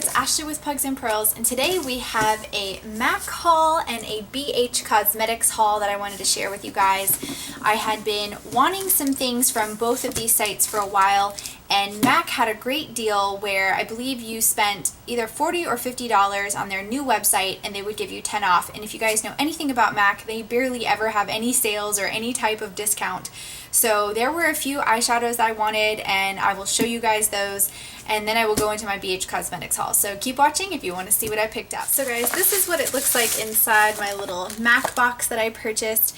it's Ashley with Pugs and Pearls, and today we have a MAC haul and a BH Cosmetics haul that I wanted to share with you guys. I had been wanting some things from both of these sites for a while, and MAC had a great deal where I believe you spent either $40 or $50 on their new website and they would give you 10 off. And if you guys know anything about MAC, they barely ever have any sales or any type of discount. So there were a few eyeshadows I wanted, and I will show you guys those, and then I will go into my BH Cosmetics haul. So keep watching if you want to see what I picked up. So guys, this is what it looks like inside my little MAC box that I purchased.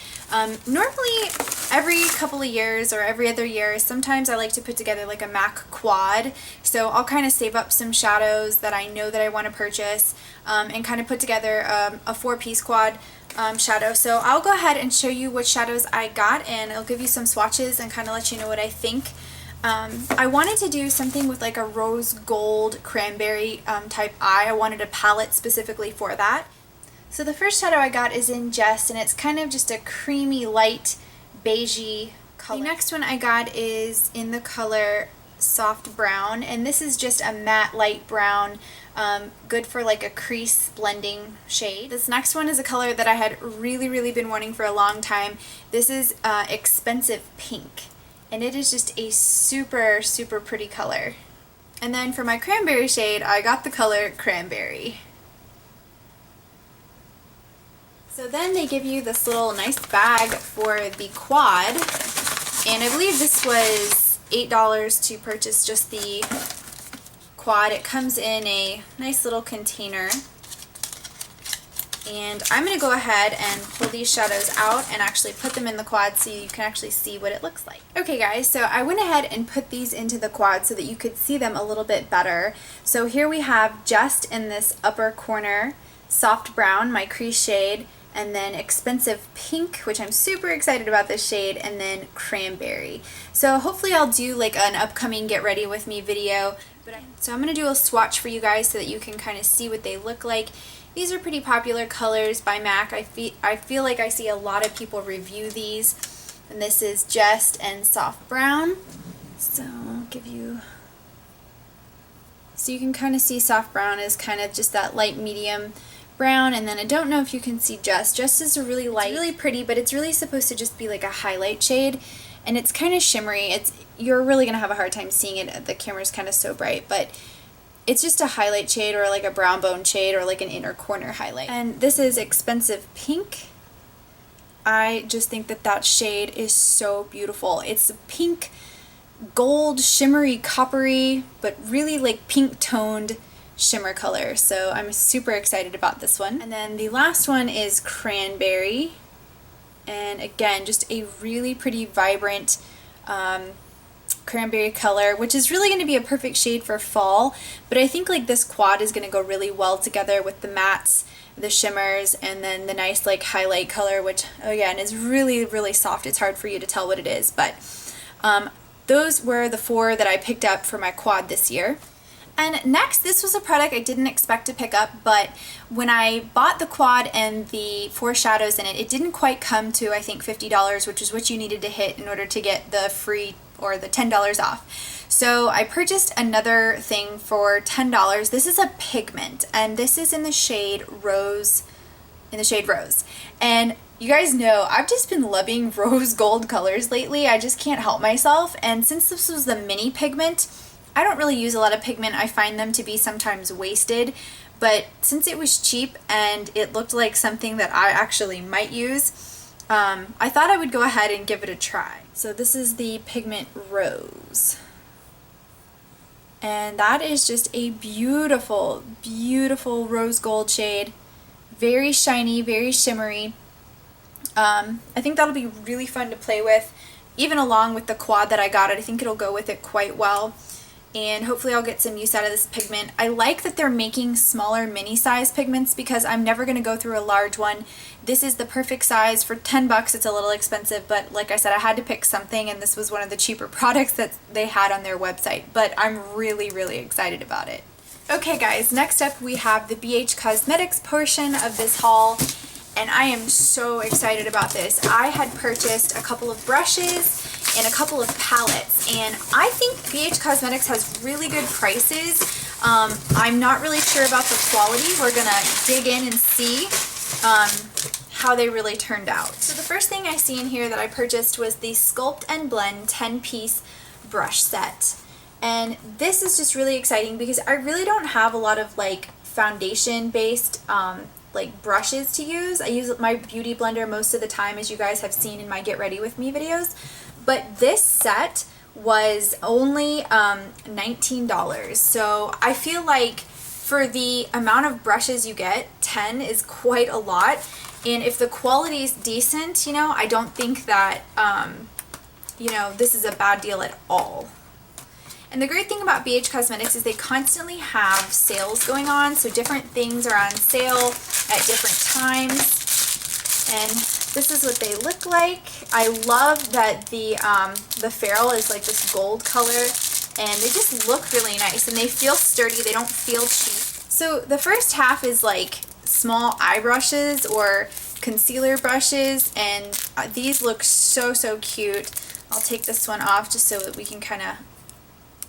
Normally every couple of years or every other year, sometimes I like to put together like a MAC quad. So I'll kind of save up some shadows that I know that I want to purchase and kind of put together a 4-piece quad shadow. So I'll go ahead and show you what shadows I got, and I'll give you some swatches and kind of let you know what I think. I wanted to do something with like a rose gold cranberry type eye. I wanted a palette specifically for that. So the first shadow I got is in Jest, and it's kind of just a creamy light beigey color. The next one I got is in the color soft brown, and this is just a matte light brown, good for like a crease blending shade. This next one is a color that I had really been wanting for a long time. This is Expensive Pink, and it is just a super pretty color. And then for my cranberry shade, I got the color Cranberry. So then they give you this little nice bag for the quad, and I believe this was $8 to purchase just the quad. It comes in a nice little container, and I'm going to go ahead and pull these shadows out and actually put them in the quad so you can actually see what it looks like. Okay guys, so I went ahead and put these into the quad so that you could see them a little bit better. So here we have Just in this upper corner, soft brown, my crease shade, and then Expensive Pink, which I'm super excited about this shade, and then Cranberry. So hopefully I'll do like an upcoming get ready with me video. So I'm going to do a swatch for you guys so that you can kind of see what they look like. These are pretty popular colors by MAC. I feel like I see a lot of people review these. And this is Just and Soft Brown. So I'll give you... So you can kind of see Soft Brown is kind of just that light medium brown, and then I don't know if you can see Just. Just is a really light, it's really pretty, but it's really supposed to just be like a highlight shade, and it's kind of shimmery. You're really gonna have a hard time seeing it. The camera's kind of so bright, but it's just a highlight shade or like a brown bone shade or like an inner corner highlight. And this is Expensive Pink. I just think that that shade is so beautiful. It's pink, gold, shimmery, coppery, but really like pink toned shimmer color, so I'm super excited about this one. And then the last one is Cranberry, and again just a really pretty vibrant cranberry color, which is really going to be a perfect shade for fall, but I think like this quad is going to go really well together with the mattes, the shimmers, and then the nice like highlight color, which again is really soft. It's hard for you to tell what it is, but those were the 4 that I picked up for my quad this year. And next, this was a product I didn't expect to pick up, but when I bought the quad and the 4 shadows in it, it didn't quite come to, I think, $50, which is what you needed to hit in order to get the free or the $10 off. So I purchased another thing for $10. This is a Pigment, and this is in the shade Rose, And you guys know I've just been loving rose gold colors lately. I just can't help myself, and since this was the mini Pigment, I don't really use a lot of pigment. I find them to be sometimes wasted, but since it was cheap and it looked like something that I actually might use, I thought I would go ahead and give it a try. So this is the Pigment Rose, and that is just a beautiful rose gold shade. Very shiny, very shimmery. I think that'll be really fun to play with, even along with the quad that I got. I think it'll go with it quite well, and hopefully I'll get some use out of this pigment. I like that they're making smaller mini size pigments because I'm never going to go through a large one. This is the perfect size for 10 bucks. It's a little expensive, but like I said, I had to pick something, and this was one of the cheaper products that they had on their website, but I'm really excited about it. Okay guys, next up we have the BH Cosmetics portion of this haul, and I am so excited about this. I had purchased a couple of brushes in a couple of palettes, and I think BH Cosmetics has really good prices. I'm not really sure about the quality. We're gonna dig in and see how they really turned out. So the first thing I see in here that I purchased was the Sculpt and Blend 10-piece brush set. And this is just really exciting because I really don't have a lot of like foundation based like brushes to use. I use my beauty blender most of the time, as you guys have seen in my Get Ready With Me videos. But this set was only $19. So I feel like for the amount of brushes you get, 10 is quite a lot. And if the quality is decent, you know, I don't think that, you know, this is a bad deal at all. And the great thing about BH Cosmetics is they constantly have sales going on, so different things are on sale at different times. And this is what they look like. I love that the ferrule is like this gold color, and they just look really nice, and they feel sturdy. They don't feel cheap. So the first half is like small eye brushes or concealer brushes, and these look so cute. I'll take this one off just so that we can kind of,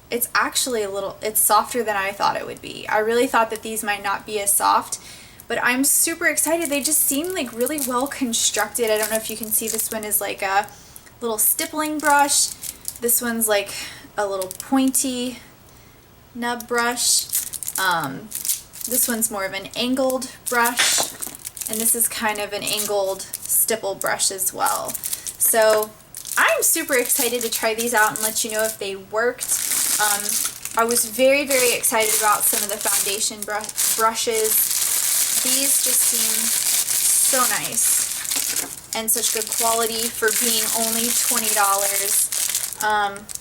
it's actually it's softer than I thought it would be. I really thought that these might not be as soft, but I'm super excited. They just seem like really well constructed. I don't know if you can see, this one is like a little stippling brush. This one's like a little pointy nub brush. This one's more of an angled brush, and this is kind of an angled stipple brush as well. So I'm super excited to try these out and let you know if they worked. I was very excited about some of the foundation brushes. These just seem so nice and such good quality for being only $20.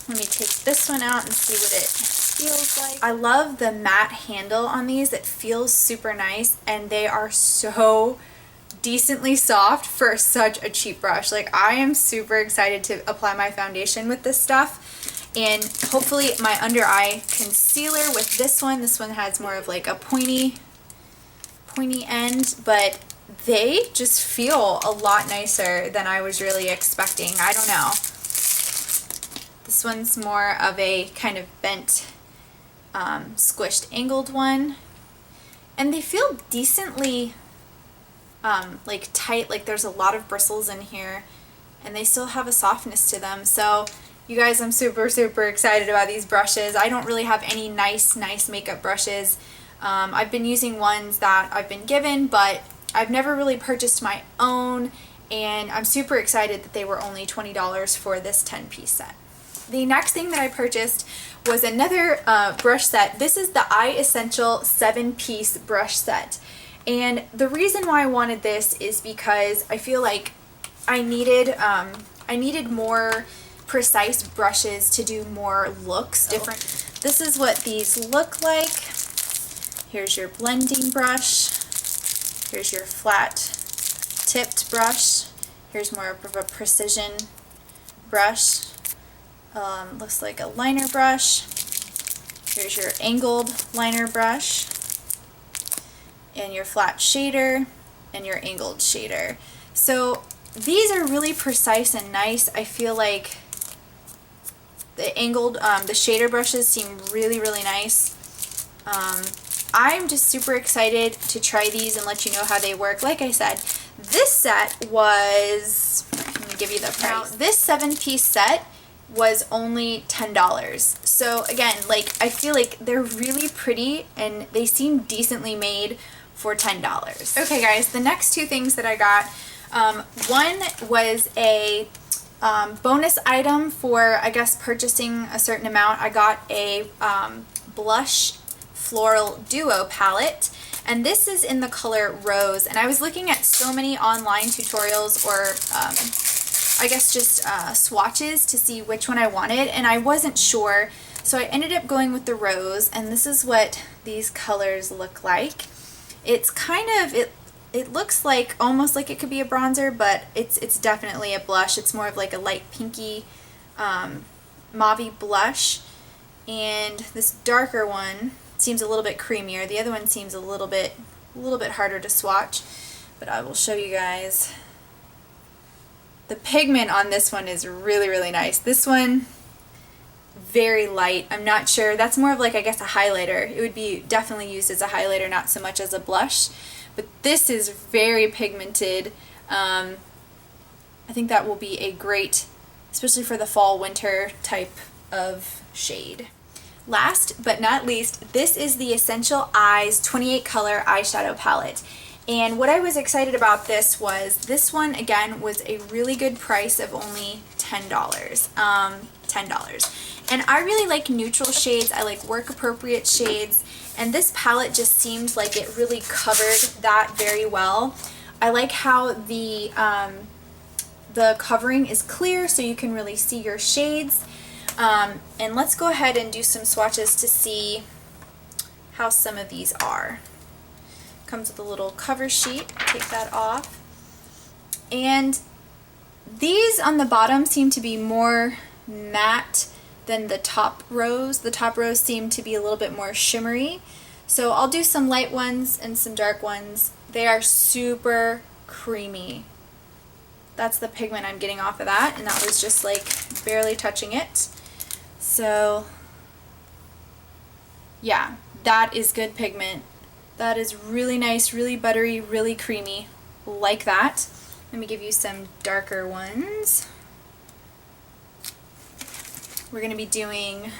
Let me take this one out and see what it feels like. I love the matte handle on these. It feels super nice, and they are so decently soft for such a cheap brush. Like, I am super excited to apply my foundation with this stuff. And hopefully my under eye concealer with this one has more of like a pointy end, but they just feel a lot nicer than I was really expecting. I don't know. This one's more of a kind of bent, squished, angled one. And they feel decently like tight, like there's a lot of bristles in here, and they still have a softness to them. So you guys, I'm super excited about these brushes. I don't really have any nice makeup brushes. I've been using ones that I've been given, but I've never really purchased my own, and I'm super excited that they were only $20 for this 10-piece set. The next thing that I purchased was another brush set. This is the Eye Essential 7-piece brush set. And the reason why I wanted this is because I feel like I needed more precise brushes to do more looks different. This is what these look like. Here's your blending brush. Here's your flat tipped brush. Here's more of a precision brush. Looks like a liner brush. Here's your angled liner brush, and your flat shader, and your angled shader. So these are really precise and nice. I feel like the angled, the shader brushes seem really nice. I'm just super excited to try these and let you know how they work. Like I said, this set was, let me give you the price. Now, this 7-piece set was only $10. So again, like, I feel like they're really pretty and they seem decently made for $10. Okay guys, the next two things that I got, one was a bonus item for, I guess, purchasing a certain amount. I got a blush Floral Duo palette, and this is in the color Rose. And I was looking at so many online tutorials, or I guess just swatches to see which one I wanted, and I wasn't sure, so I ended up going with the Rose, and this is what these colors look like. It's kind of, it looks like, almost like it could be a bronzer, but it's definitely a blush. It's more of like a light pinky, mauve-y blush, and this darker one seems a little bit creamier. The other one seems a little bit harder to swatch, but I will show you guys. The pigment on this one is really, really nice. This one, very light. I'm not sure. That's more of like, I guess, a highlighter. It would be definitely used as a highlighter, not so much as a blush. But this is very pigmented. I think that will be a great, especially for the fall winter type of shade. Last but not least, this is the Essential Eyes 28 color eyeshadow palette. And what I was excited about this was, this one again was a really good price of only $10. $10. And I really like neutral shades. I like work appropriate shades. And this palette just seemed like it really covered that very well. I like how the covering is clear so you can really see your shades. And let's go ahead and do some swatches to see how some of these are. Comes with a little cover sheet. Take that off. And these on the bottom seem to be more matte than the top rows. The top rows seem to be a little bit more shimmery. So I'll do some light ones and some dark ones. They are super creamy. That's the pigment I'm getting off of that, and that was just like barely touching it. So yeah, that is good pigment. That is really nice, really buttery, really creamy, like that. Let me give you some darker ones. We're going to be doing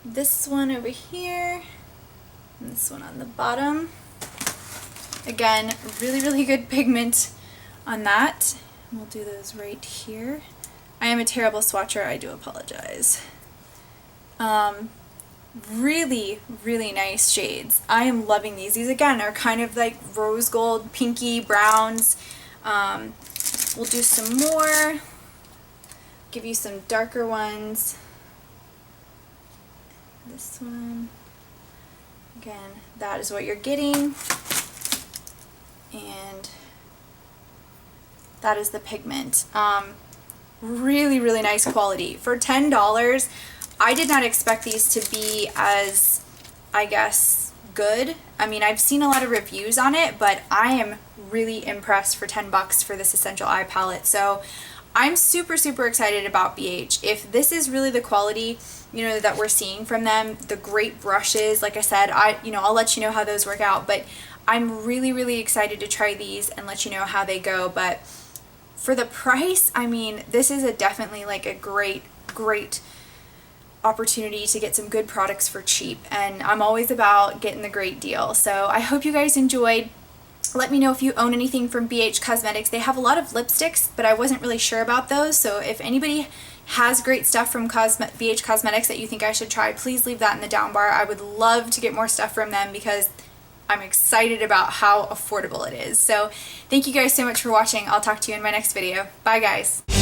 this one over here, and this one on the bottom. Again, really, really good pigment on that. We'll do those right here. I am a terrible swatcher, I do apologize. Really, really nice shades. I am loving these. These again are kind of like rose gold, pinky, browns. We'll do some more. Give you some darker ones. This one. Again, that is what you're getting. And that is the pigment. Really, really nice quality. For $10, I did not expect these to be as, I guess, good. I mean, I've seen a lot of reviews on it, but I am really impressed for 10 bucks for this Essential Eye palette. So I'm super, super excited about BH. If this is really the quality, you know, that we're seeing from them, the great brushes, like I said, I'll let you know how those work out, but I'm really, really excited to try these and let you know how they go. But for the price, I mean, this is definitely like a great, great opportunity to get some good products for cheap, and I'm always about getting the great deal. So I hope you guys enjoyed. Let me know if you own anything from BH Cosmetics. They have a lot of lipsticks, but I wasn't really sure about those, so if anybody has great stuff from BH Cosmetics that you think I should try, please leave that in the down bar. I would love to get more stuff from them because I'm excited about how affordable it is. So thank you guys so much for watching. I'll talk to you in my next video. Bye guys.